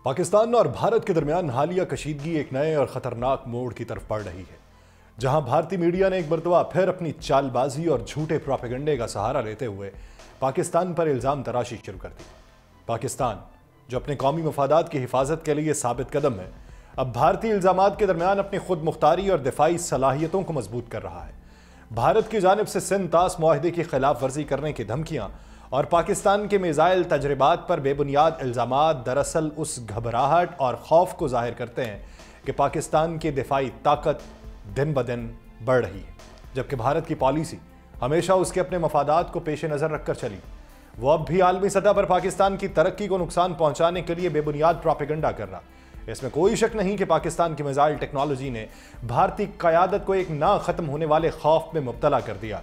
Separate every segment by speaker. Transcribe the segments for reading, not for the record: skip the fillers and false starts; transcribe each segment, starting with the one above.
Speaker 1: पाकिस्तान और भारत के दरमियान हालिया कशीदगी एक नए और खतरनाक मोड़ की तरफ बढ़ रही है, जहां भारतीय मीडिया ने एक मरतबा फिर अपनी चालबाजी और झूठे प्रोपेगेंडे का सहारा लेते हुए पाकिस्तान पर इल्जाम तराशी शुरू कर दी। पाकिस्तान, जो अपने कौमी मफादात की हिफाजत के लिए साबित कदम है, अब भारतीय इल्जामात के दरमियान अपनी खुद मुख्तारी और दिफाई सलाहियतों को मजबूत कर रहा है। भारत की जानिब से सिंध तास मुआहदे की खिलाफ वर्जी करने की धमकियां और पाकिस्तान के मिसाइल तजर्बात पर बेबुनियाद इल्जामात दरअसल उस घबराहट और खौफ को जाहिर करते हैं कि पाकिस्तान की दिफाई ताकत दिन ब दिन बढ़ रही है, जबकि भारत की पॉलिसी हमेशा उसके अपने मफादात को पेश नज़र रखकर चली। वो अब भी आलमी सतह पर पाकिस्तान की तरक्की को नुकसान पहुंचाने के लिए बेबुनियाद प्रोपेगेंडा कर रहा। इसमें कोई शक नहीं कि पाकिस्तान की मिसाइल टेक्नोलॉजी ने भारतीय क़यादत को एक ना ख़त्म होने वाले खौफ में मुब्तला कर दिया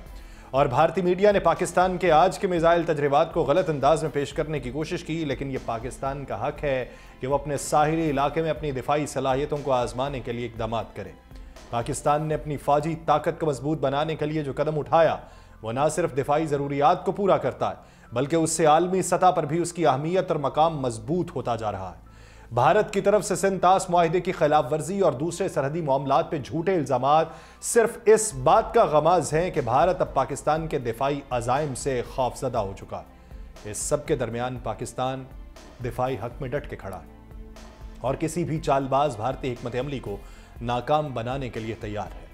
Speaker 1: और भारतीय मीडिया ने पाकिस्तान के आज के मिसाइल तजर्बात को गलत अंदाज में पेश करने की कोशिश की। लेकिन यह पाकिस्तान का हक है कि वह अपने साहिली इलाके में अपनी दिफाई सलाहियतों को आजमाने के लिए इकदाम करे। पाकिस्तान ने अपनी फौजी ताकत को मजबूत बनाने के लिए जो कदम उठाया, वह न सिर्फ दिफाई ज़रूरियात को पूरा करता है, बल्कि उससे आलमी सतह पर भी उसकी अहमियत और मकाम मजबूत होता जा रहा है। भारत की तरफ से सिंध तास मुआहदे की खिलाफ वर्जी और दूसरे सरहदी मामलात पे झूठे इल्जामात सिर्फ इस बात का गमाज हैं कि भारत अब पाकिस्तान के दिफाई अज़ाइम से खौफजदा हो चुका है। इस सब के दरमियान पाकिस्तान दिफाई हक में डट के खड़ा है और किसी भी चालबाज भारतीय हिकमत अमली को नाकाम बनाने के लिए तैयार है।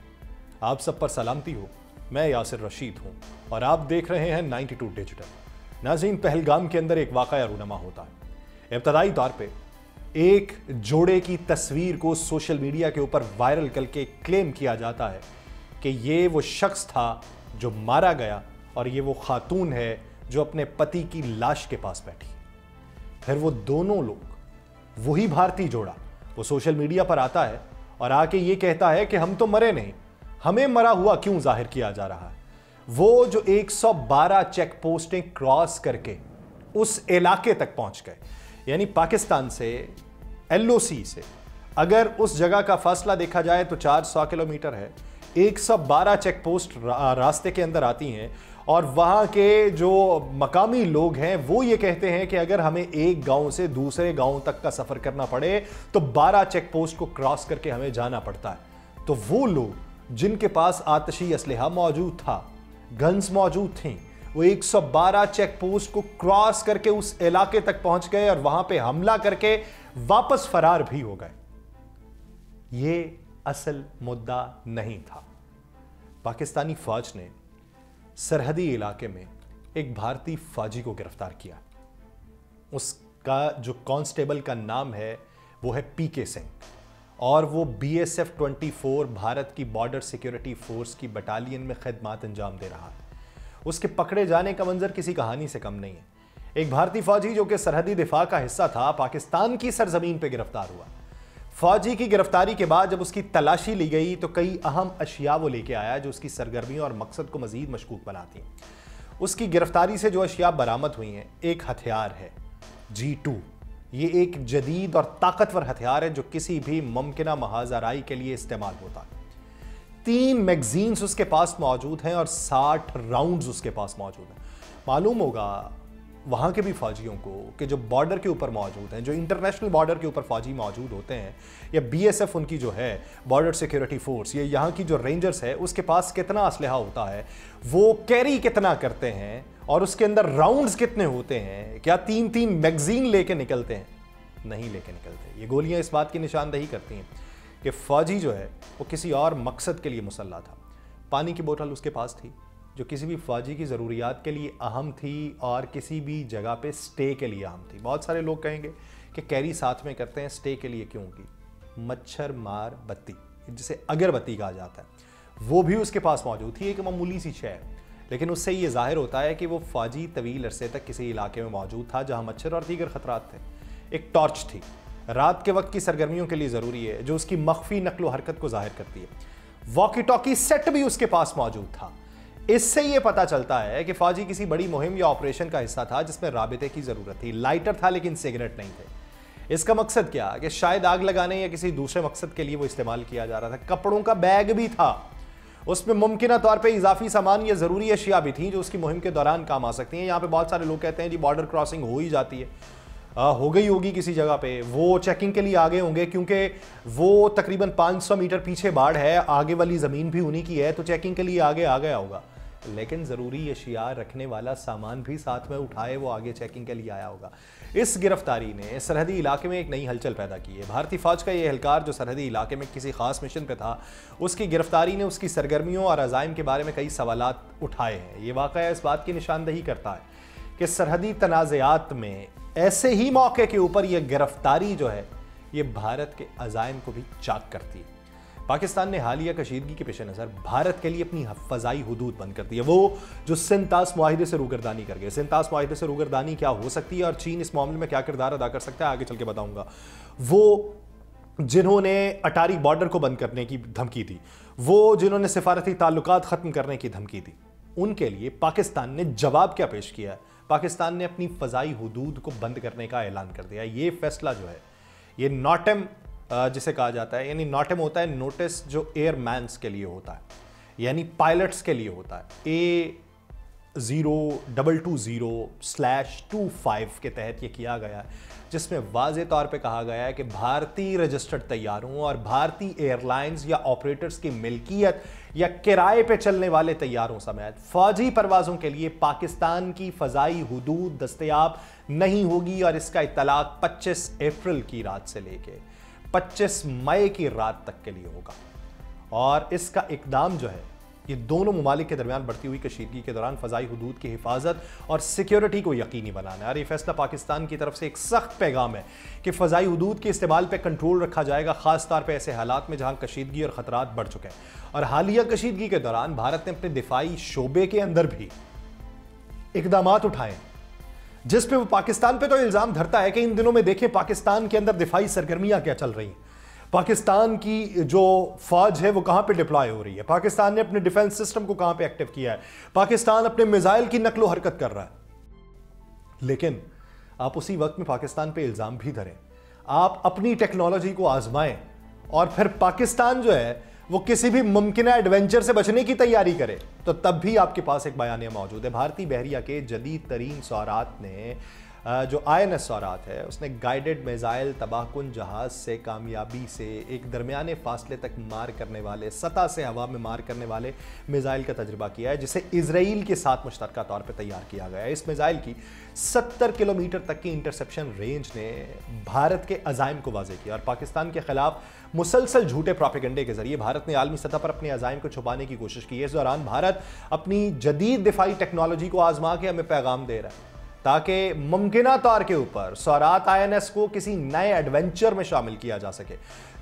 Speaker 1: आप सब पर सलामती हो, मैं यासिर रशीद हूं और आप देख रहे हैं 92 डिजिटल। नाज़रीन, पहलगाम के अंदर एक वाक़या रूनमा होता है। इब्तदाई तौर पे एक जोड़े की तस्वीर को सोशल मीडिया के ऊपर वायरल करके क्लेम किया जाता है कि ये वो शख्स था जो मारा गया और ये वो खातून है जो अपने पति की लाश के पास बैठी। फिर वो दोनों लोग, वही भारतीय जोड़ा, वो सोशल मीडिया पर आता है और आके ये कहता है कि हम तो मरे नहीं, हमें मरा हुआ क्यों जाहिर किया जा रहा है। वो जो 112 चेक पोस्टें क्रॉस करके उस इलाके तक पहुंच गए, यानी पाकिस्तान से LOC से अगर उस जगह का फासला देखा जाए तो 400 किलोमीटर है। 112 चेक पोस्ट रास्ते के अंदर आती हैं और वहाँ के जो मकामी लोग हैं वो ये कहते हैं कि अगर हमें एक गांव से दूसरे गांव तक का सफ़र करना पड़े तो 12 चेक पोस्ट को क्रॉस करके हमें जाना पड़ता है। तो वो लोग जिनके पास आतशी असलहा मौजूद था, गन्स मौजूद थी, वो 112 चेक पोस्ट को क्रॉस करके उस इलाके तक पहुंच गए और वहां पे हमला करके वापस फरार भी हो गए। ये असल मुद्दा नहीं था। पाकिस्तानी फौज ने सरहदी इलाके में एक भारतीय फौजी को गिरफ्तार किया। उसका जो कांस्टेबल का नाम है वो है PK सिंह और वो BSF 24 भारत की बॉर्डर सिक्योरिटी फोर्स की बटालियन में खिदमत अंजाम दे रहा है। उसके पकड़े जाने का मंजर किसी कहानी से कम नहीं है। एक भारतीय फौजी जो कि सरहदी दिफा का हिस्सा था, पाकिस्तान की सरजमीन पे गिरफ्तार हुआ। फौजी की गिरफ्तारी के बाद जब उसकी तलाशी ली गई तो कई अहम अशिया वो लेके आया जो उसकी सरगर्मियों और मकसद को मजीद मशकूक बनाती हैं। उसकी गिरफ्तारी से जो अशिया बरामद हुई हैं, एक हथियार है G2। ये एक जदीद और ताकतवर हथियार है जो किसी भी मुमकिना महाजराई के लिए इस्तेमाल होता है। 3 मैगजीन्स उसके पास मौजूद हैं और 60 राउंड्स उसके पास मौजूद हैं। मालूम होगा वहाँ के भी फौजियों को कि जो बॉर्डर के ऊपर मौजूद हैं, जो इंटरनेशनल बॉर्डर के ऊपर फौजी मौजूद होते हैं, या BSF उनकी जो है बॉर्डर सिक्योरिटी फोर्स, ये यहाँ की जो रेंजर्स है, उसके पास कितना असलहा होता है, वो कैरी कितना करते हैं और उसके अंदर राउंड्स कितने होते हैं। क्या 3-3 मैगजीन लेके निकलते हैं? नहीं लेके निकलते। ये गोलियाँ इस बात की निशानदही करती हैं कि फौजी जो है वो किसी और मकसद के लिए मुसल्ला था। पानी की बोतल उसके पास थी जो किसी भी फौजी की ज़रूरियात के लिए अहम थी और किसी भी जगह पे स्टे के लिए अहम थी। बहुत सारे लोग कहेंगे कि कैरी साथ में करते हैं, स्टे के लिए क्यों की? मच्छर मार बत्ती, जिसे अगरबत्ती कहा जाता है, वो भी उसके पास मौजूद थी। एक मामूली सी शय, लेकिन उससे ये जाहिर होता है कि वो फौजी तवील अरसे तक किसी इलाके में मौजूद था जहाँ मच्छर और दीगर खतरात थे। एक टॉर्च थी, रात के वक्त की सरगर्मियों के लिए ज़रूरी है, जो उसकी मख्फी नकलो हरकत को जाहिर करती है। वॉकी टॉकी सेट भी उसके पास मौजूद था। इससे यह पता चलता है कि फौजी किसी बड़ी मुहिम या ऑपरेशन का हिस्सा था जिसमें राबिते की ज़रूरत थी। लाइटर था लेकिन सिगरेट नहीं थे। इसका मकसद क्या कि शायद आग लगाने या किसी दूसरे मकसद के लिए वो इस्तेमाल किया जा रहा था। कपड़ों का बैग भी था, उसमें मुमकिन तौर पे इजाफी सामान या ज़रूरी अशिया भी थी जो उसकी मुहिम के दौरान काम आ सकती हैं। यहाँ पे बहुत सारे लोग कहते हैं जी बॉर्डर क्रॉसिंग हो ही जाती है। हो गई होगी किसी जगह पे, वो चेकिंग के लिए आगे होंगे, क्योंकि वो तकरीबन 500 मीटर पीछे बाढ़ है, आगे वाली ज़मीन भी उन्हीं की है, तो चेकिंग के लिए आगे आ गया होगा। लेकिन ज़रूरी अशिया रखने वाला सामान भी साथ में उठाए वो आगे चेकिंग के लिए आया होगा। इस गिरफ्तारी ने सरहदी इलाके में एक नई हलचल पैदा की है। भारतीय फौज का ये एहलकार जो सरहदी इलाके में किसी खास मिशन पे था, उसकी गिरफ्तारी ने उसकी सरगर्मियों और अज़ाइम के बारे में कई सवालात उठाए हैं। ये वाक़या इस बात की निशानदही करता है कि सरहदी तनाज़ात में ऐसे ही मौके के ऊपर यह गिरफ्तारी जो है ये भारत के अज़ाइम को भी चाक करती है। पाकिस्तान ने हालिया कशीदगी के पेश नज़र भारत के लिए अपनी फ़ज़ाई हुदूद बंद कर दी है। वो जो सिंतास मुआहिदे से रूगर्दानी कर गए, सिंतास मुआहिदे से रूगर्दानी क्या हो सकती है और चीन इस मामले में क्या किरदार अदा कर सकता है, आगे चल के बताऊंगा। वो जिन्होंने अटारी बॉर्डर को बंद करने की धमकी दी, वो जिन्होंने सिफारती ताल्लुकात ख़त्म करने की धमकी दी, उनके लिए पाकिस्तान ने जवाब क्या पेश किया है? पाकिस्तान ने अपनी फ़ज़ाई हुदूद को बंद करने का ऐलान कर दिया। ये फैसला जो है ये नॉटेम जिसे कहा जाता है, यानी नॉटेम होता है नोटिस जो एयरमैन्स के लिए होता है, यानी पायलट्स के लिए होता है। A0220/25 के तहत ये किया गया है, जिसमें वाज़े तौर पे कहा गया है कि भारतीय रजिस्टर्ड तैयारों और भारतीय एयरलाइंस या ऑपरेटर्स की मिल्कियत या किराए पे चलने वाले तैयारों समेत फौजी परवाज़ों के लिए पाकिस्तान की फ़ज़ाई हुदूद दस्तयाब नहीं होगी। और इसका इत्तलाक 25 अप्रैल की रात से लेके 25 मई की रात तक के लिए होगा। और इसका इकदाम जो है ये दोनों मुमालिक के दरमियान बढ़ती हुई कशीदगी के दौरान फ़ज़ाई हुदूद की हिफाजत और सिक्योरिटी को यकीनी बनाना है। और ये फैसला पाकिस्तान की तरफ से एक सख्त पैगाम है कि फ़ज़ाई हुदूद के इस्तेमाल पर कंट्रोल रखा जाएगा, ख़ास तौर पर ऐसे हालात में जहाँ कशीदगी और ख़तरात बढ़ चुके हैं। और हालिया कशीदगी के दौरान भारत ने अपने दिफाई शोबे के अंदर भी इकदाम उठाए, जिस पे वो पाकिस्तान पे तो इल्ज़ाम धरता है कि इन दिनों में देखें पाकिस्तान के अंदर दिफाई सरगर्मियां क्या चल रही हैं, पाकिस्तान की जो फौज है वो कहां पे डिप्लॉय हो रही है, पाकिस्तान ने अपने डिफेंस सिस्टम को कहां पे एक्टिव किया है, पाकिस्तान अपने मिसाइल की नकलो हरकत कर रहा है। लेकिन आप उसी वक्त में पाकिस्तान पे इल्ज़ाम भी धरें, आप अपनी टेक्नोलॉजी को आजमाएं और फिर पाकिस्तान जो है वो किसी भी मुमकिन एडवेंचर से बचने की तैयारी करे, तो तब भी आपके पास एक बयानिया मौजूद है। भारतीय बहरिया के जदीद तरीन सौरात ने जो INS सौरात है उसने गाइडेड मिसाइल तबाहकुन जहाज से कामयाबी से एक दरमियाने फासले तक मार करने वाले, सतह से हवा में मार करने वाले मिसाइल का तजुर्बा किया है, जिसे इजराइल के साथ मुश्तरका तौर पर तैयार किया गया है। इस मिसाइल की 70 किलोमीटर तक की इंटरसेप्शन रेंज ने भारत के अज़ाइम को वाज़ेह किया और पाकिस्तान के खिलाफ मुसलसल झूठे प्रोपेगेंडे के जरिए भारत ने आलमी सतह पर अपने अज़ाइम को छुपाने की कोशिश की है। इस दौरान भारत अपनी जदीद दिफाई टेक्नोलॉजी को आजमा के हमें पैगाम दे रहा है ताकि मुमकिना तौर के ऊपर सौरात INS को किसी नए एडवेंचर में शामिल किया जा सके,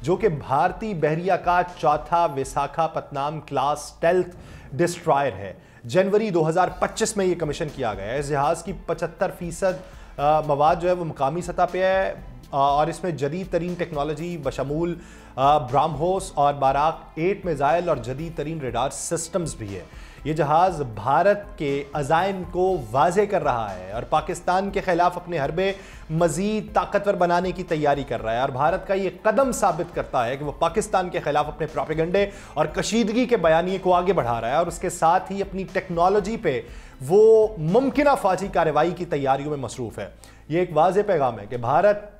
Speaker 1: जो कि भारतीय बहरिया का चौथा विशाखापत्तनम क्लास स्टेल्थ डिस्ट्रॉयर है। जनवरी 2025 में यह कमीशन किया गया है। इस जहाज की 75% मवाद जो है वो मुकामी सतह पे है और इसमें जदीद तरीन टेक्नोलॉजी बशमूल ब्राह्मोस और बाराक 8 मिसाइल और जदीद तरीन रेडार सिस्टम्स भी है। ये जहाज़ भारत के अज़ाइम को वाज़े कर रहा है और पाकिस्तान के खिलाफ अपने हरबे मज़ीद ताकतवर बनाने की तैयारी कर रहा है। और भारत का ये कदम साबित करता है कि वो पाकिस्तान के खिलाफ अपने प्रोपेगेंडे और कशीदगी के बयानिए को आगे बढ़ा रहा है और उसके साथ ही अपनी टेक्नोलॉजी पे वो मुमकिना फ़ौजी कार्रवाई की तैयारियों में मसरूफ़ है। ये एक वाज़े पैगाम है कि भारत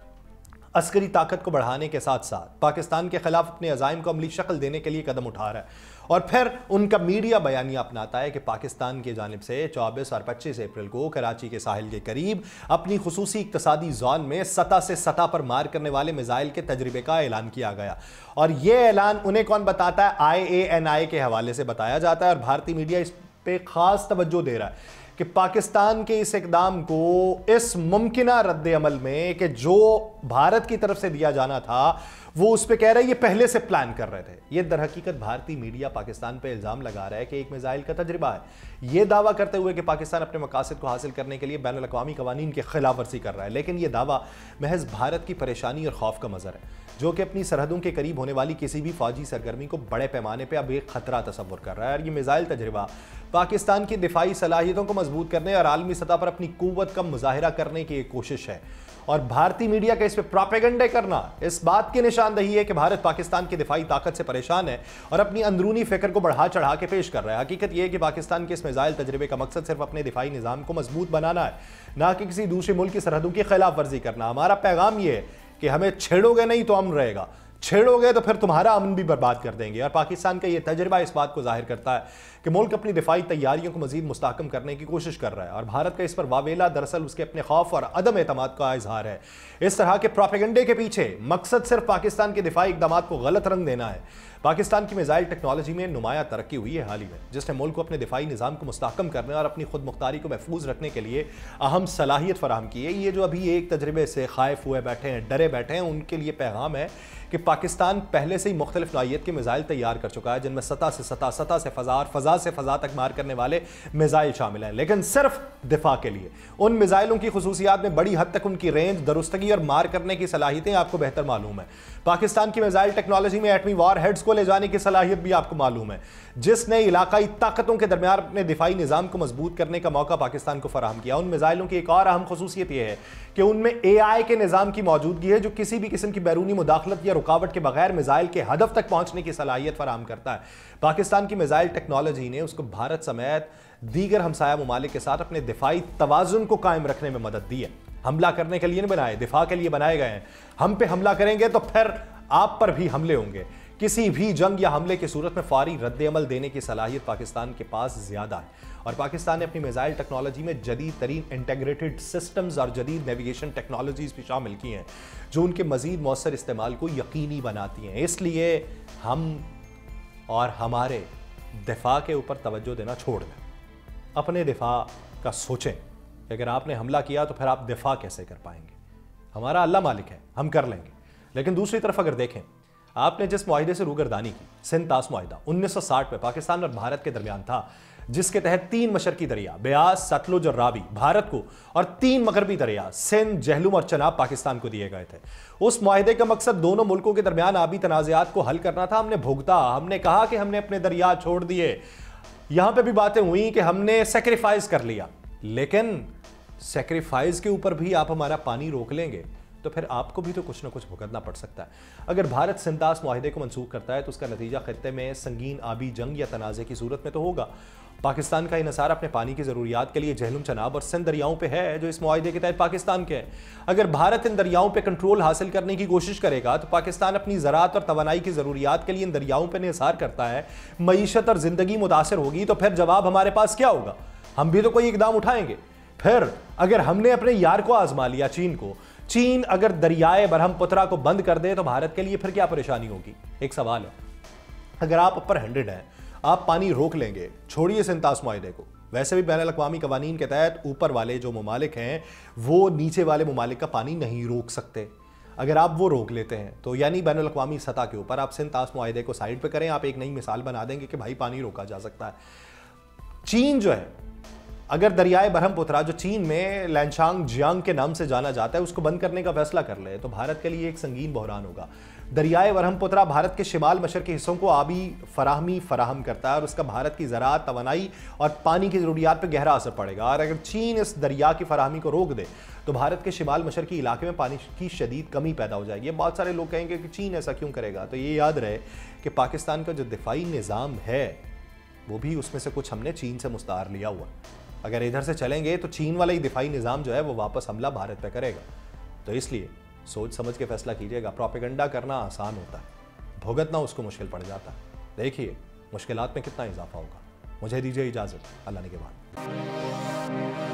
Speaker 1: अस्करी ताकत को बढ़ाने के साथ साथ पाकिस्तान के खिलाफ अपने अज़ाइम को अमली शक्ल देने के लिए कदम उठा रहा है। और फिर उनका मीडिया बयानिया अपनाता है कि पाकिस्तान की जानिब से 24 और 25 अप्रैल को कराची के साहिल के करीब अपनी खुसूसी इक्तसादी जोन में सतह से सतह पर मार करने वाले मिसाइल के तजर्बे का ऐलान किया गया। और यह ऐलान उन्हें कौन बताता है? IANI के हवाले से बताया जाता है और भारतीय मीडिया इस पे खास तवज्जो दे रहा है कि पाकिस्तान के इस इकदाम को इस मुमकिना रद्द अमल में कि जो भारत की तरफ से दिया जाना था वो उस पर कह रहा है ये पहले से प्लान कर रहे थे। ये दर हकीकत भारतीय मीडिया पाकिस्तान पे इल्ज़ाम लगा रहा है कि एक मिसाइल का तजर्बा है, ये दावा करते हुए कि पाकिस्तान अपने मकासद को हासिल करने के लिए बैनुल अक़वामी कवानीन की खिलाफ वर्जी कर रहा है। लेकिन यह दावा महज भारत की परेशानी और खौफ का मज़हर है, जो कि अपनी सरहदों के करीब होने वाली किसी भी फौजी सरगर्मी को बड़े पैमाने पर अब एक खतरा तस्वुर कर रहा है। और ये मिसाइल तजर्बा पाकिस्तान की दिफाई सलाहियतों को मजबूत करने और आलमी सतह पर अपनी कुव्वत का मुजाहिरा करने की एक कोशिश है। और भारतीय मीडिया का इस पे प्रोपेगेंडे करना इस बात की निशानदेही है कि भारत पाकिस्तान की दिफाई ताकत से परेशान है और अपनी अंदरूनी फिक्र को बढ़ा चढ़ा के पेश कर रहा है। हकीकत यह है कि पाकिस्तान के इस मिसाइल तजर्बे का मकसद सिर्फ अपने दिफाई निजाम को मजबूत बनाना है, ना कि किसी दूसरे मुल्क की सरहदों की खिलाफ वर्जी करना। हमारा पैगाम यह है कि हमें छेड़ोगे नहीं तो अमन रहेगा, छेड़ोगे तो फिर तुम्हारा अमन भी बर्बाद कर देंगे। और पाकिस्तान का यह तजर्बा इस बात को जाहिर करता है कि मुल्क अपनी दिफाई तैयारियों को मजीद मुस्तहकम करने की कोशिश कर रहा है और भारत का इस पर वावेला दरअसल उसके अपने खौफ और अदम एतमाद का इजहार है। इस तरह के प्रोपेगेंडे के पीछे मकसद सिर्फ पाकिस्तान के दिफाई इकदाम को गलत रंग देना है। पाकिस्तान की मिसाइल टेक्नोलॉजी में नुमाया तरक्की हुई है हाल ही में, जिसने मुल्क को अपने दिफाई निज़ाम को मुस्तहकम करने और अपनी खुद मुख्तारी को महफूज रखने के लिए अहम सलाहियत फराहम की है। ये जो अभी एक तजर्बे से खाइफ हुए बैठे हैं, डरे बैठे हैं, उनके लिए पैगाम है कि पाकिस्तान पहले से ही मुख्तलिफ नौइयत के मिसाइल तैयार कर चुका है, जिनमें सतह से सतह, सतह से फजा और फजा से फजा तक मार करने वाले मिसाइल शामिल हैं, लेकिन सिर्फ दिफा के लिए। उन मिसाइलों की खुसूसियात में बड़ी हद तक उनकी रेंज, दुरुस्तगी और मार करने की सलाहियतें आपको बेहतर मालूम है। पाकिस्तान की मिसाइल टेक्नोलॉजी में एटमी वार हेड्स को ले जाने की सलाहियत भी आपको मालूम है, जिसने इलाकाई ताकतों के दरमियान अपने दिफाई निजाम को मजबूत करने का मौका पाकिस्तान को फराहम किया। उन मिसाइलों की एक और अहम खसूसियत यह है कि उनमें AI के निजाम की मौजूदगी है, जो किसी भी किस्म की बैरूनी मुदाखलत या रुकावट के बगैर मिसाइल के हदफ तक पहुंचने की सलाहियत फराहम करता है। पाकिस्तान की मिसाइल टेक्नोलॉजी ने उसको भारत समेत दीगर हमसाया ममालिक के साथ अपने दिफाई तवाजुन को कायम रखने में मदद दी है। हमला करने के लिए नहीं बनाए, दिफा के लिए बनाए गए हैं। हम पे हमला करेंगे तो फिर आप पर भी हमले होंगे। किसी भी जंग या हमले की सूरत में फौरी रद्द-ए-अमल देने की सलाहियत पाकिस्तान के पास ज्यादा है और पाकिस्तान ने अपनी मिसाइल टेक्नोलॉजी में जदीद तरीन इंटीग्रेटेड सिस्टम्स और जदीद नेविगेशन टेक्नोलॉजीज भी शामिल की हैं, जो उनके मजीद मौसर इस्तेमाल को यकीनी बनाती हैं। इसलिए हम और हमारे दिफा के ऊपर तवज्जो देना छोड़ दें, अपने दिफा का सोचें कि अगर आपने हमला किया तो फिर आप दिफा कैसे कर पाएंगे। हमारा अल्लाह मालिक है, हम कर लेंगे। लेकिन दूसरी तरफ अगर देखें, आपने जिस मुआहिदे से रूगर्दानी की, सिंध तास मुआहिदा 1960 में पाकिस्तान और भारत के दरमियान था, जिसके तहत 3 मशरकी दरिया ब्यास, सतलुज और रावी भारत को और 3 मगरबी दरिया सिंध, जहलुम और चनाब पाकिस्तान को दिए गए थे। उस मुआहिदे का मकसद दोनों मुल्कों के दरमियान आबी तनाज़ात को हल करना था। हमने भुगता, हमने कहा कि हमने अपने दरिया छोड़ दिए। यहां पे भी बातें हुई कि हमने सेक्रीफाइस कर लिया, लेकिन सेक्रीफाइस के ऊपर भी आप हमारा पानी रोक लेंगे तो फिर आपको भी तो कुछ ना कुछ भुगतना पड़ सकता है। अगर भारत सिंध तास मुआहिदे को मनसूख करता है तो उसका नतीजा खत्ते में संगीन आबी जंग या तनाज़े की सूरत में तो होगा। पाकिस्तान का इन्हिसार अपने पानी की ज़रूरियात के लिए जहलुम, चनाब और सिंध दरियाओं पे है, जो इस मुआहिदे के तहत पाकिस्तान के हैं। अगर भारत इन दरियाओं पे कंट्रोल हासिल करने की कोशिश करेगा तो पाकिस्तान अपनी ज़राअत और तवानाई की ज़रूरियात के लिए इन दरियाओं पर इन्हिसार करता है, मईशत और ज़िंदगी मुतासर होगी। तो फिर जवाब हमारे पास क्या होगा? हम भी तो कोई इकदाम उठाएंगे। फिर अगर हमने अपने यार को आजमा लिया, चीन को, चीन अगर दरियाए ब्रह्मपुत्रा को बंद कर दे तो भारत के लिए फिर क्या परेशानी होगी? एक सवाल है। अगर आप अपर हैंडेड हैं, आप पानी रोक लेंगे, छोड़िए सिंध तास मुआहिदे को, वैसे भी बैनुल अक़वामी कवानीन के तहत ऊपर वाले जो ममालिक हैं वो नीचे वाले ममालिक का पानी नहीं रोक सकते। अगर आप वो रोक लेते हैं तो यानी बैनुल अक़वामी सतह के ऊपर आप सिंध तास मुआहिदे को साइड पे करें, आप एक नई मिसाल बना देंगे कि भाई पानी रोका जा सकता है। चीन जो है, अगर दरियाए ब्रह्मपुत्रा जो चीन में लैंशांग जियांग के नाम से जाना जाता है उसको बंद करने का फैसला कर ले तो भारत के लिए एक संगीन बहरान होगा। दरियाए ब्रह्मपुत्रा भारत के शिमाल मशरकी हिस्सों को आबी फराहम करता है और उसका भारत की ज़राअत, तवानाई और पानी की ज़रूरियात पर गहरा असर पड़ेगा। और अगर चीन इस दरिया की फराहमी को रोक दे तो भारत के शिमाल मशरकी इलाके में पानी की शदीद कमी पैदा हो जाएगी। बहुत सारे लोग कहेंगे कि चीन ऐसा क्यों करेगा, तो ये याद रहे कि पाकिस्तान का जो दिफाई निज़ाम है वो भी उसमें से कुछ हमने चीन से मुस्तार लिया हुआ। अगर इधर से चलेंगे तो चीन वाला ही दिफाई निज़ाम जो है वो वापस हमला भारत पे करेगा। तो इसलिए सोच समझ के फैसला कीजिएगा। प्रोपेगेंडा करना आसान होता है, भुगतना उसको मुश्किल पड़ जाता है। देखिए मुश्किलात में कितना इजाफा होगा। मुझे दीजिए इजाज़त, अल्लाह ने के बाद।